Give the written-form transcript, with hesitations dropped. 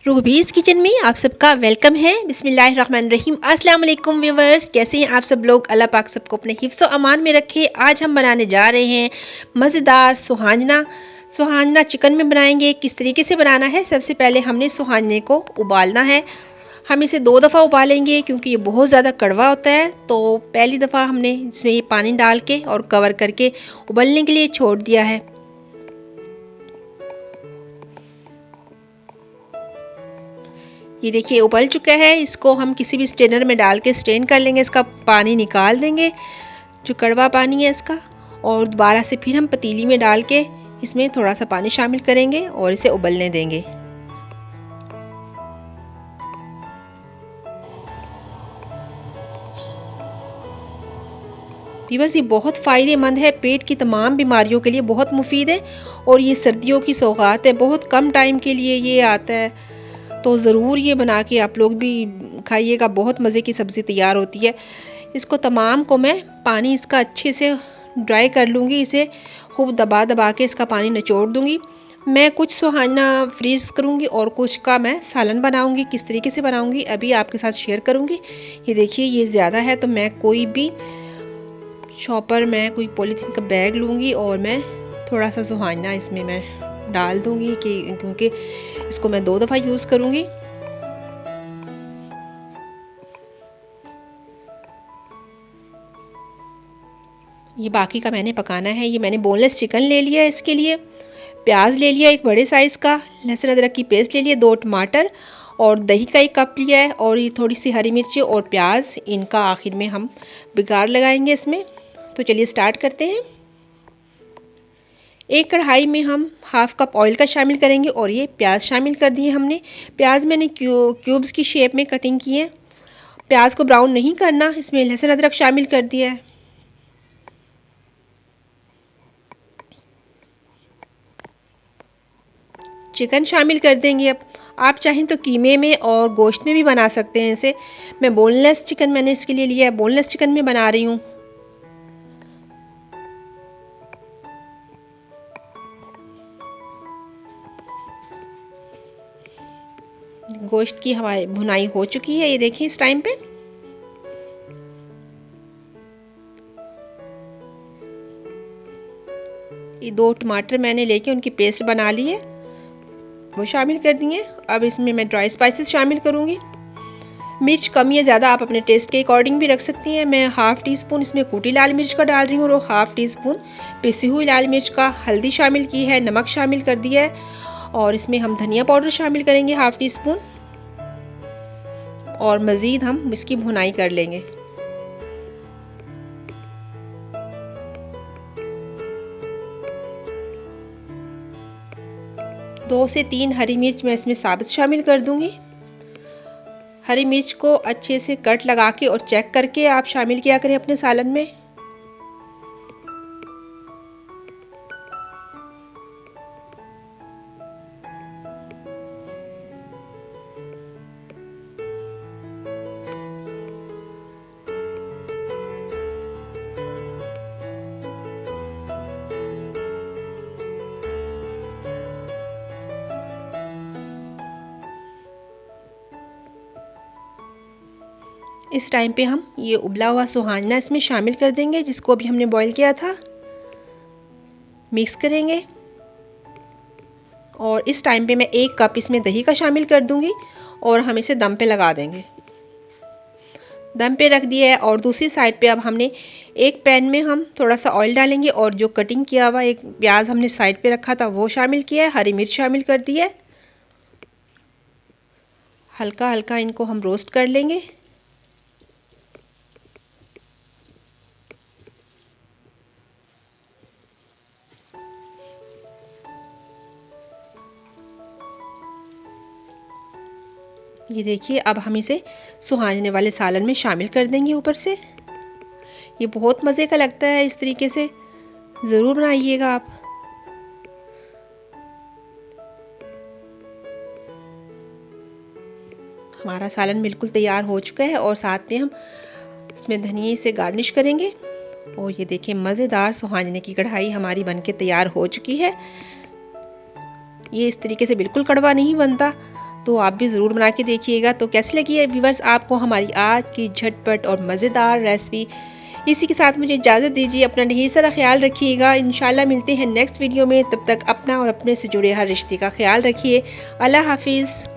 Rubies kitchen में आप सबका वेलकम है। बिस्मिल्लाहिर्रहमानिर्रहीम। अस्सलाम वालेकुम व्यूवर्स, कैसे हैं आप सब लोग। अल्लाह पाक सबको अपने हिफ्ज़ व अमान में रखे। आज हम बनाने जा रहे हैं मज़ेदार सुहाजना चिकन में बनाएंगे। किस तरीके से बनाना है, सबसे पहले हमने सुहाने को उबालना है। हम इसे 2 दफ़ा उबालेंगे क्योंकि ये बहुत ज़्यादा कड़वा होता है। तो पहली दफ़ा हमने इसमें ये पानी डाल के और कवर करके उबलने के लिए छोड़ दिया है। ये देखिए उबल चुका है। इसको हम किसी भी स्ट्रेनर में डाल के स्ट्रेन कर लेंगे, इसका पानी निकाल देंगे जो कड़वा पानी है इसका। और दोबारा से फिर हम पतीली में डाल के इसमें थोड़ा सा पानी शामिल करेंगे और इसे उबलने देंगे। व्यूअर्स, ये बहुत फ़ायदेमंद है, पेट की तमाम बीमारियों के लिए बहुत मुफीद है और ये सर्दियों की सौगात है। बहुत कम टाइम के लिए ये आता है, तो ज़रूर ये बना के आप लोग भी खाइएगा। बहुत मज़े की सब्ज़ी तैयार होती है। इसको तमाम को मैं पानी इसका अच्छे से ड्राई कर लूँगी। इसे खूब दबा दबा के इसका पानी निचोड़ दूँगी। मैं कुछ सुहाना फ्रीज़ करूँगी और कुछ का मैं सालन बनाऊँगी। किस तरीके से बनाऊँगी अभी आपके साथ शेयर करूँगी। ये देखिए ये ज़्यादा है तो मैं कोई भी शॉपर में कोई पॉलीथीन का बैग लूँगी और मैं थोड़ा सा सुहाना इसमें मैं डाल दूँगी क्योंकि इसको मैं 2 दफ़ा यूज़ करूँगी। ये बाकी का मैंने पकाना है। ये मैंने बोनलेस चिकन ले लिया है। इसके लिए प्याज ले लिया एक बड़े साइज़ का, लहसुन अदरक की पेस्ट ले लिया, 2 टमाटर और दही का 1 कप लिया है और ये थोड़ी सी हरी मिर्ची और प्याज, इनका आखिर में हम बिगाड़ लगाएंगे इसमें। तो चलिए स्टार्ट करते हैं। एक कढ़ाई में हम हाफ़ कप ऑयल का शामिल करेंगे और ये प्याज शामिल कर दिए हमने। प्याज मैंने क्यूब्स की शेप में कटिंग की है। प्याज को ब्राउन नहीं करना। इसमें लहसुन अदरक शामिल कर दिया है। चिकन शामिल कर देंगे। अब आप चाहें तो कीमे में और गोश्त में भी बना सकते हैं इसे। मैं बोनलेस चिकन मैंने इसके लिए लिया है, बोनलेस चिकन में बना रही हूँ। गोश्त की हमारी भुनाई हो चुकी है, ये देखिए इस टाइम पे। ये 2 टमाटर मैंने लेके उनकी पेस्ट बना ली है, वो शामिल कर दिए। अब इसमें मैं ड्राई स्पाइसेस शामिल करूँगी। मिर्च कम या ज़्यादा आप अपने टेस्ट के अकॉर्डिंग भी रख सकती हैं। मैं हाफ़ टी स्पून इसमें कूटी लाल मिर्च का डाल रही हूँ और हाफ़ टी स्पून पिसी हुई लाल मिर्च का। हल्दी शामिल की है, नमक शामिल कर दिया है और इसमें हम धनिया पाउडर शामिल करेंगे हाफ़ टी स्पून और मज़ीद हम इसकी भुनाई कर लेंगे। दो से 3 हरी मिर्च मैं इसमें साबित शामिल कर दूंगी। हरी मिर्च को अच्छे से कट लगा के और चेक करके आप शामिल किया करें अपने सालन में। इस टाइम पे हम ये उबला हुआ सुहाना इसमें शामिल कर देंगे जिसको अभी हमने बॉईल किया था। मिक्स करेंगे और इस टाइम पे मैं 1 कप इसमें दही का शामिल कर दूंगी और हम इसे दम पे लगा देंगे। दम पे रख दिया है और दूसरी साइड पे अब हमने एक पैन में हम थोड़ा सा ऑयल डालेंगे और जो कटिंग किया हुआ एक प्याज हमने साइड पे रखा था वो शामिल किया है, हरी मिर्च शामिल कर दी है। हल्का हल्का इनको हम रोस्ट कर लेंगे। ये देखिए अब हम इसे सुहाने वाले सालन में शामिल कर देंगे ऊपर से। ये बहुत मज़े का लगता है, इस तरीके से ज़रूर बनाइएगा आप। हमारा सालन बिल्कुल तैयार हो चुका है और साथ में हम इसमें धनिए से गार्निश करेंगे। और ये देखिए मज़ेदार सुहाने की कढ़ाई हमारी बनके तैयार हो चुकी है। ये इस तरीके से बिल्कुल कड़वा नहीं बनता, तो आप भी ज़रूर बना के देखिएगा। तो कैसी लगी है व्यूअर्स आपको हमारी आज की झटपट और मज़ेदार रेसिपी। इसी के साथ मुझे इजाज़त दीजिए, अपना ढेर सारा ख्याल रखिएगा। इंशाल्लाह मिलते हैं नेक्स्ट वीडियो में, तब तक अपना और अपने से जुड़े हर रिश्ते का ख्याल रखिए। अल्लाह हाफिज़।